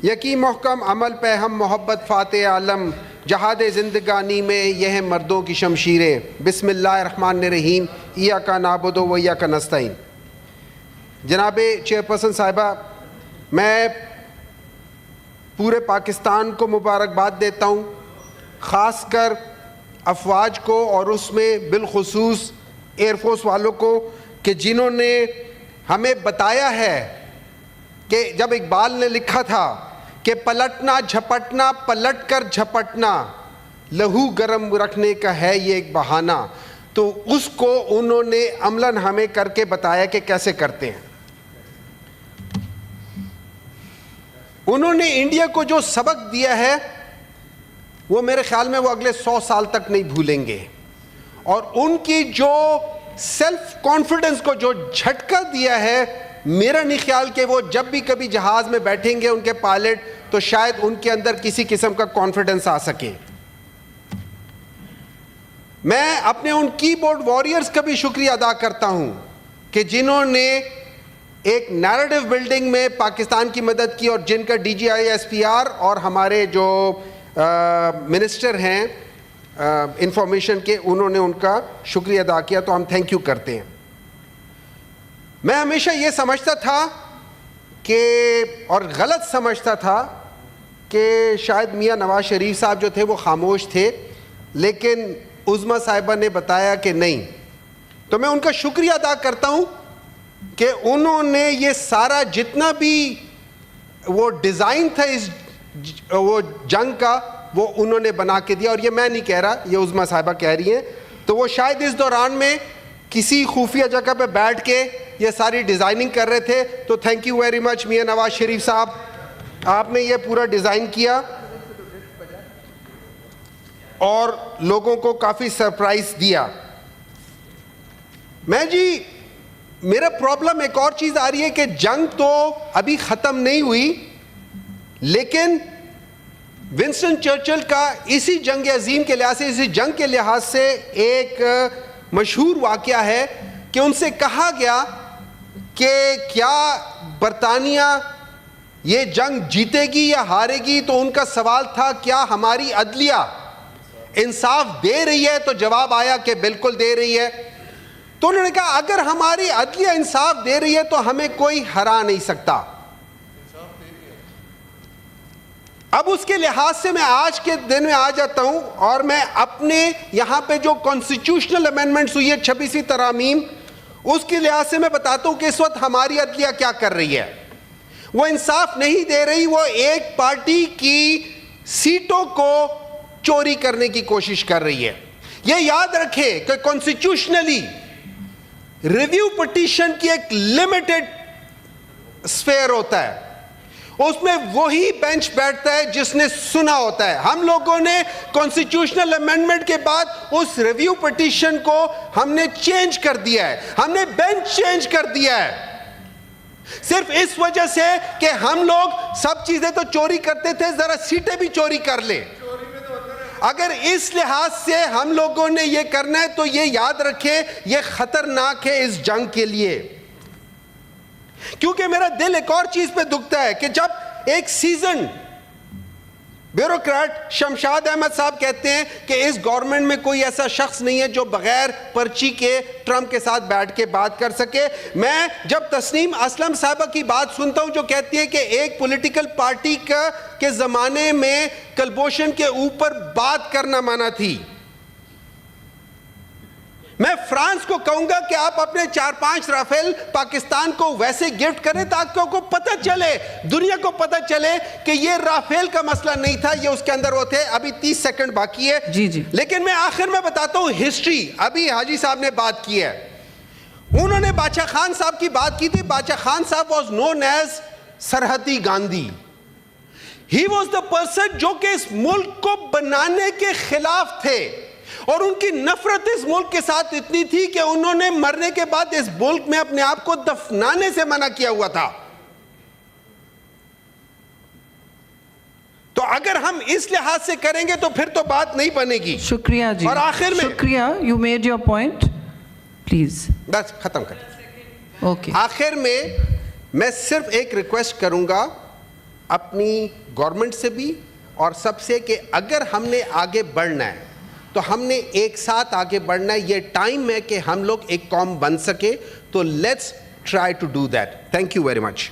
یقین محکم عمل پہ ہم محبت فاتح عالم، جہاد زندگانی میں یہ ہیں مردوں کی شمشیریں. بسم اللہ الرحمن الرحیم. ایاک نعبد و ایاک نستعین. جناب چیئرپرسن صاحبہ، میں پورے پاکستان کو مبارکباد دیتا ہوں، خاص کر افواج کو اور اس میں بالخصوص ایئر فورس والوں کو، کہ جنہوں نے ہمیں بتایا ہے کہ جب اقبال نے لکھا تھا کہ پلٹنا جھپٹنا پلٹ کر جھپٹنا لہو گرم رکھنے کا ہے یہ ایک بہانہ، تو اس کو انہوں نے عملاً ہمیں کر کے بتایا کہ کیسے کرتے ہیں. انہوں نے انڈیا کو جو سبق دیا ہے وہ میرے خیال میں وہ اگلے 100 سال تک نہیں بھولیں گے، اور ان کی جو سیلف کانفیڈنس کو جو جھٹکا دیا ہے، میرا نہیں خیال کہ وہ جب بھی کبھی جہاز میں بیٹھیں گے ان کے پائلٹ تو شاید ان کے اندر کسی قسم کا کانفیڈنس آ سکے. میں اپنے ان کی بورڈ واریئرز کا بھی شکریہ ادا کرتا ہوں کہ جنہوں نے ایک نیریٹو بلڈنگ میں پاکستان کی مدد کی، اور جن کا D G I S P R اور ہمارے جو منسٹر ہیں انفارمیشن کے، انہوں نے ان کا شکریہ ادا کیا، تو ہم تھینک یو کرتے ہیں. میں ہمیشہ یہ سمجھتا تھا کہ، اور غلط سمجھتا تھا کہ شاید میاں نواز شریف صاحب جو تھے وہ خاموش تھے، لیکن عظمیٰ صاحبہ نے بتایا کہ نہیں. تو میں ان کا شکریہ ادا کرتا ہوں کہ انہوں نے یہ سارا جتنا بھی وہ ڈیزائن تھا اس وہ جنگ کا، وہ انہوں نے بنا کے دیا. اور یہ میں نہیں کہہ رہا، یہ عظمیٰ صاحبہ کہہ رہی ہیں. تو وہ شاید اس دوران میں کسی خفیہ جگہ پہ بیٹھ کے یہ ساری ڈیزائننگ کر رہے تھے. تو تھینک یو ویری مچ میاں نواز شریف صاحب، آپ نے یہ پورا ڈیزائن کیا اور لوگوں کو کافی سرپرائز دیا. میں جی میرا پرابلم ایک اور چیز آ رہی ہے کہ جنگ تو ابھی ختم نہیں ہوئی، لیکن ونسٹن چرچل کا اسی جنگ عظیم کے لحاظ سے، اسی جنگ کے لحاظ سے ایک مشہور واقعہ ہے کہ ان سے کہا گیا کہ کیا برطانیہ یہ جنگ جیتے گی یا ہارے گی؟ تو ان کا سوال تھا کیا ہماری عدلیہ انصاف دے رہی ہے؟ تو جواب آیا کہ بالکل دے رہی ہے. تو انہوں نے کہا اگر ہماری عدلیہ انصاف دے رہی ہے تو ہمیں کوئی ہرا نہیں سکتا. اب اس کے لحاظ سے میں آج کے دن میں آ جاتا ہوں، اور میں اپنے یہاں پہ جو کانسٹیٹیوشنل امینڈمنٹس ہوئی ہے 26ویں ترامیم، اس کے لحاظ سے میں بتاتا ہوں کہ اس وقت ہماری عدلیہ کیا کر رہی ہے. وہ انصاف نہیں دے رہی، وہ ایک پارٹی کی سیٹوں کو چوری کرنے کی کوشش کر رہی ہے. یہ یاد رکھیں کہ کانسٹیٹیوشنلی ریویو پٹیشن کی ایک لمیٹڈ سفیر ہوتا ہے، اس میں وہی بینچ بیٹھتا ہے جس نے سنا ہوتا ہے. ہم لوگوں نے کانسٹیٹیوشنل امینڈمنٹ کے بعد اس ریویو پٹیشن کو ہم نے چینج کر دیا ہے، ہم نے بینچ چینج کر دیا ہے، صرف اس وجہ سے کہ ہم لوگ سب چیزیں تو چوری کرتے تھے، ذرا سیٹیں بھی چوری کر لیں. اگر اس لحاظ سے ہم لوگوں نے یہ کرنا ہے تو یہ یاد رکھیں یہ خطرناک ہے اس جنگ کے لیے. کیونکہ میرا دل ایک اور چیز پہ دکھتا ہے کہ جب ایک سیزن بیوروکریٹ شمشاد احمد صاحب کہتے ہیں کہ اس گورنمنٹ میں کوئی ایسا شخص نہیں ہے جو بغیر پرچی کے ٹرمپ کے ساتھ بیٹھ کے بات کر سکے. میں جب تسنیم اسلم صاحبہ کی بات سنتا ہوں جو کہتی ہے کہ ایک پولیٹیکل پارٹی کے زمانے میں کلبھوشن کے اوپر بات کرنا منع تھی، میں فرانس کو کہوں گا کہ آپ اپنے 4-5 رافیل پاکستان کو ویسے گفٹ کریں تاکہ کو پتہ چلے، دنیا کو پتہ چلے کہ یہ رافیل کا مسئلہ نہیں تھا، یہ اس کے اندر وہ تھے. ابھی 30 سیکنڈ باقی ہے جی. لیکن میں آخر میں بتاتا ہوں ہسٹری. ابھی حاجی صاحب نے بات کی ہے، انہوں نے باچا خان صاحب کی بات کی تھی. باچا خان صاحب واز نون ایز سرحدی Gandhi. He was the person جو کہ اس ملک کو بنانے کے خلاف تھے، اور ان کی نفرت اس ملک کے ساتھ اتنی تھی کہ انہوں نے مرنے کے بعد اس ملک میں اپنے آپ کو دفنانے سے منع کیا ہوا تھا. تو اگر ہم اس لحاظ سے کریں گے تو پھر تو بات نہیں بنے گی. شکریہ جی. اور آخر میں شکریہ، you made your point, please بس ختم کریں. اوکے. آخر میں صرف ایک ریکویسٹ کروں گا، اپنی گورنمنٹ سے بھی اور سب سے کہ اگر ہم نے آگے بڑھنا ہے تو ہم نے ایک ساتھ آگے بڑھنا ہے. یہ ٹائم ہے کہ ہم لوگ ایک قوم بن سکے. تو let's try to do that. Thank you very much.